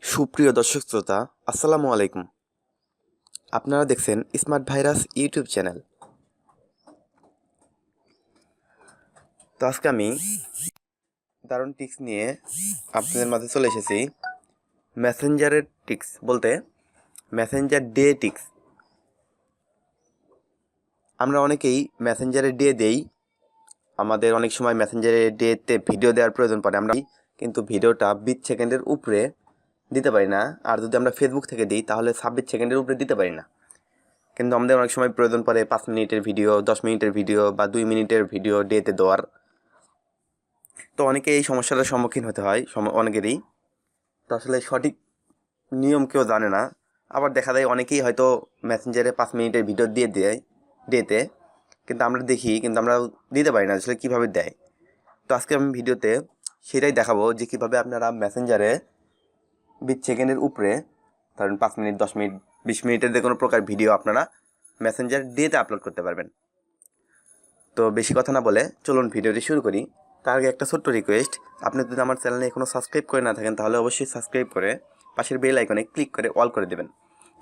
সুপ্রিয় দর্শক শ্রোতা, আসসালামু আলাইকুম। আপনারা দেখছেন স্মার্ট ভাইরাস ইউটিউব চ্যানেল। তো আজকে আমি দারুণ টিক্স নিয়ে আপনাদের মাঝে চলে এসেছি। মেসেঞ্জারের টিক্স বলতে মেসেঞ্জার ডে টিক্স। আমরা অনেকেই মেসেঞ্জারে ডে দেই। আমাদের অনেক সময় মেসেঞ্জারে ডেতে ভিডিও দেওয়ার প্রয়োজন পড়ে, আমরা কিন্তু ভিডিওটা 20 সেকেন্ডের উপরে দিতে পারি না। আর যদি আমরা ফেসবুক থেকে দিই তাহলে 26 সেকেন্ডের উপরে দিতে পারি না। কিন্তু আমাদের অনেক সময় প্রয়োজন পড়ে 5 মিনিটের ভিডিও, 10 মিনিটের ভিডিও বা 2 মিনিটের ভিডিও ডেতে দেওয়ার। তো অনেকে এই সমস্যাটার সম্মুখীন হতে হয় অনেকেরই। তো আসলে সঠিক নিয়ম কেউ জানে না। আবার দেখা যায় অনেকেই হয়তো মেসেঞ্জারে 5 মিনিটের ভিডিও দিয়ে দেয় ডেতে, কিন্তু আমরা দেখি কিন্তু আমরা দিতে পারি না আসলে কীভাবে দেয়। তো আজকে আমি ভিডিওতে সেটাই দেখাবো যে কীভাবে আপনারা মেসেঞ্জারে 20 সেকেন্ডের উপরে, ধরেন 5 মিনিট, 10 মিনিট, 20 মিনিটের যে কোনো প্রকার ভিডিও আপনারা মেসেঞ্জার ডেতে আপলোড করতে পারবেন। তো বেশি কথা না বলে চলুন ভিডিওটি শুরু করি। তার আগে একটা ছোট্ট রিকোয়েস্ট, আপনি যদি আমার চ্যানেলে এখনও সাবস্ক্রাইব করে না থাকেন তাহলে অবশ্যই সাবস্ক্রাইব করে পাশের বেল আইকনে ক্লিক করে অল করে দেবেন,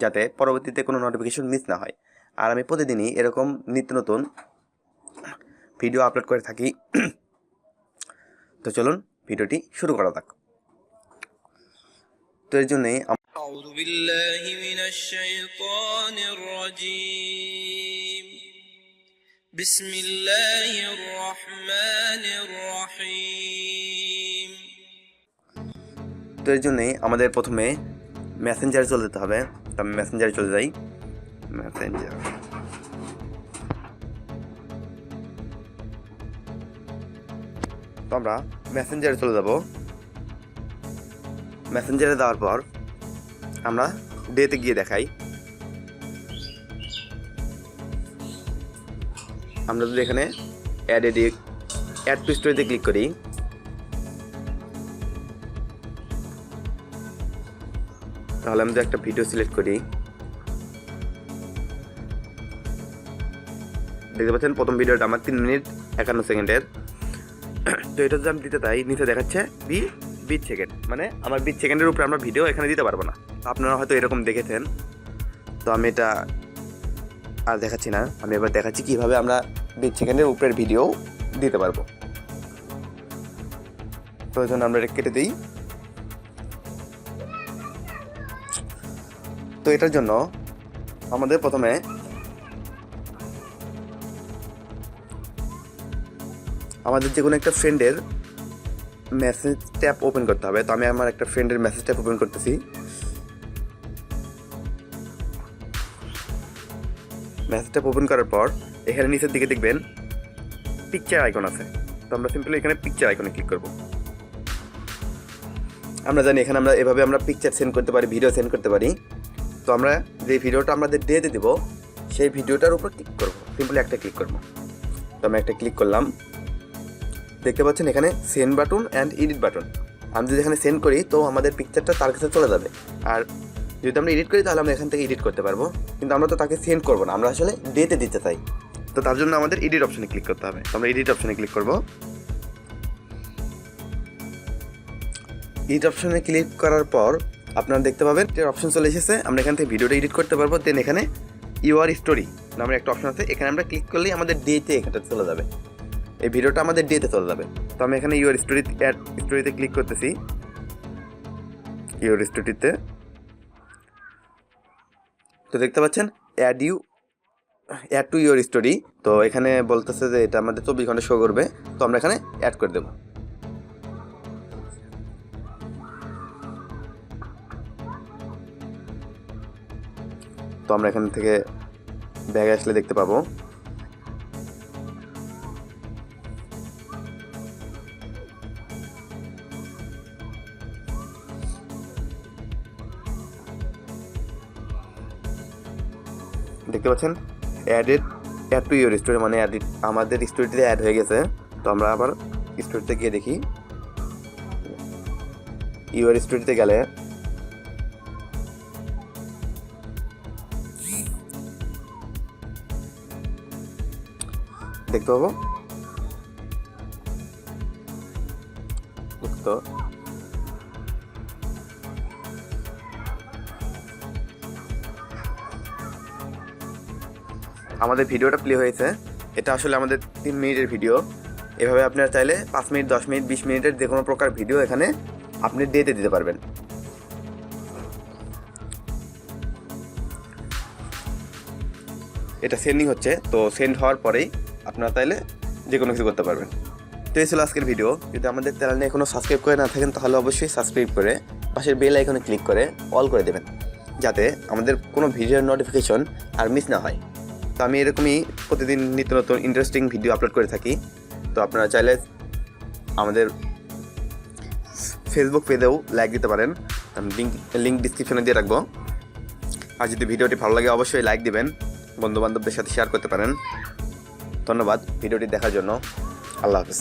যাতে পরবর্তীতে কোনো নোটিফিকেশন মিস না হয়। আর আমি প্রতিদিনই এরকম নিত্য নতুন ভিডিও আপলোড করে থাকি। তো চলুন ভিডিওটি শুরু করা যাক। তো এর জন্যই أعوذ بالله من الشيطان الرجيم بسم الله الرحمن الرحيم তো এর জন্যই আমাদের প্রথমে মেসেঞ্জারে চলে যেতে হবে। তো আমি মেসেঞ্জারে চলে যাই। মেসেঞ্জার, তো আমরা মেসেঞ্জারে চলে যাব। মেসেঞ্জারে যাওয়ার পর আমরা ডেতে গিয়ে দেখাই। আমরা যদি এখানে অ্যাড টু স্টোরিতে ক্লিক করি, তাহলে আমি যদি একটা ভিডিও সিলেক্ট করি, দেখতে পাচ্ছেন প্রথম ভিডিওটা আমার 3 মিনিট 51 সেকেন্ডের। তো এটা যদি আমি দিতে চাই, নিচে দেখাচ্ছে 20 সেকেন্ড, মানে আমার 20 সেকেন্ডের উপরে আমরা ভিডিও এখানে দিতে পারবো না। আপনারা হয়তো এরকম দেখেছেন। তো আমি এটা আর দেখাচ্ছি না, আমি এবার দেখাচ্ছি কীভাবে আমরা 20 সেকেন্ডের উপরের ভিডিও দিতে পারবো। প্রয়োজন আমরা এটা কেটে দিই। তো এটার জন্য আমাদের প্রথমে আমাদের যে কোনো একটা ফ্রেন্ডের মেসেজ ট্যাব ওপেন করতে হবে। তো আমি আমার একটা ফ্রেন্ডের মেসেজ ট্যাব ওপেন করতেছি। মেসেজ ট্যাব ওপেন করার পর এখানে নিচের দিকে দেখবেন পিকচার আইকন আছে। তো আমরা সিম্পলি এখানে পিকচার আইকনে ক্লিক করব। আমরা জানি এখানে আমরা এভাবে আমরা পিকচার সেন্ড করতে পারি, ভিডিও সেন্ড করতে পারি। তো আমরা যে ভিডিওটা আমাদের ডেতে দেবো সেই ভিডিওটার উপর ক্লিক করব, সিম্পলি একটা ক্লিক করব। তো আমি একটা ক্লিক করলাম। দেখতে পাচ্ছেন এখানে send button and edit button. আমি যদি এখানে সেন্ড করি তো আমাদের পিকচারটা তার কাছে চলে যাবে। আর যদি আমরা এডিট করি তাহলে আমরা এখান থেকে এডিট করতে পারবো, কিন্তু আমরা তো তাকে সেন্ড করবো না, আমরা আসলে ডেতে দিতে চাই। তো তার জন্য আমাদের এডিট অপশনে ক্লিক করতে হবে। তো আমরা এডিট অপশনে ক্লিক করব। এডিট অপশনে ক্লিক করার পর আপনারা দেখতে পাবেন এর অপশন চলে এসেছে। আমরা এখান থেকে ভিডিওটা এডিট করতে পারবো। দেন এখানে ইউআর স্টোরি নামের একটা অপশন আছে, এখানে আমরা ক্লিক করলেই আমাদের ডেতে এখানে চলে যাবে, এই ভিডিওটা আমাদের ডেতে চলে যাবে। তো আমি এখানে ইউর স্টোরিতে ক্লিক করতেছি। ইউর স্টোরিতে তো দেখতে পাচ্ছেন অ্যাড টু ইউর স্টোরি। তো এখানে বলতেছে যে এটা আমাদের 24 ঘন্টা শো করবে। তো আমরা এখানে অ্যাড করে দেব। তো আমরা এখান থেকে ব্যাগে আসলে দেখতে পাবো দেখতে পাচ্ছেন অ্যাড টু ইউর স্টোরি, মানে আমাদের স্টোরিতে অ্যাড হয়ে গেছে। তো আমরা আবার স্টোরিতে গিয়ে দেখি। ইউর স্টোরিতে গেলে দেখতে পাবো তো আমাদের ভিডিওটা প্লে হয়েছে। এটা আসলে আমাদের 3 মিনিটের ভিডিও। এভাবে আপনারা চাইলে 5 মিনিট, 10 মিনিট, 20 মিনিটের যে কোনো প্রকার ভিডিও এখানে আপনি ডেতে দিতে পারবেন। এটা সেন্ডিং হচ্ছে, তো সেন্ড হওয়ার পরেই আপনারা চাইলে যে কোনো কিছু করতে পারবেন। তো এই ছিল আজকের ভিডিও। যদি আমাদের চ্যানেলে এখনও সাবস্ক্রাইব করে না থাকেন তাহলে অবশ্যই সাবস্ক্রাইব করে পাশের বেল আইকনে ক্লিক করে অল করে দেবেন, যাতে আমাদের কোনো ভিডিওর নোটিফিকেশন আর মিস না হয়। তো আমি এরকমই প্রতিদিন নিত্য নতুন ইন্টারেস্টিং ভিডিও আপলোড করে থাকি। তো আপনারা চাইলে আমাদের ফেসবুক পেজেও লাইক দিতে পারেন, আমি লিঙ্ক ডিসক্রিপশনে দিয়ে রাখবো। আর যদি ভিডিওটি ভালো লাগে অবশ্যই লাইক দিবেন, বন্ধুবান্ধবদের সাথে শেয়ার করতে পারেন। ধন্যবাদ ভিডিওটি দেখার জন্য। আল্লাহ হাফেজ।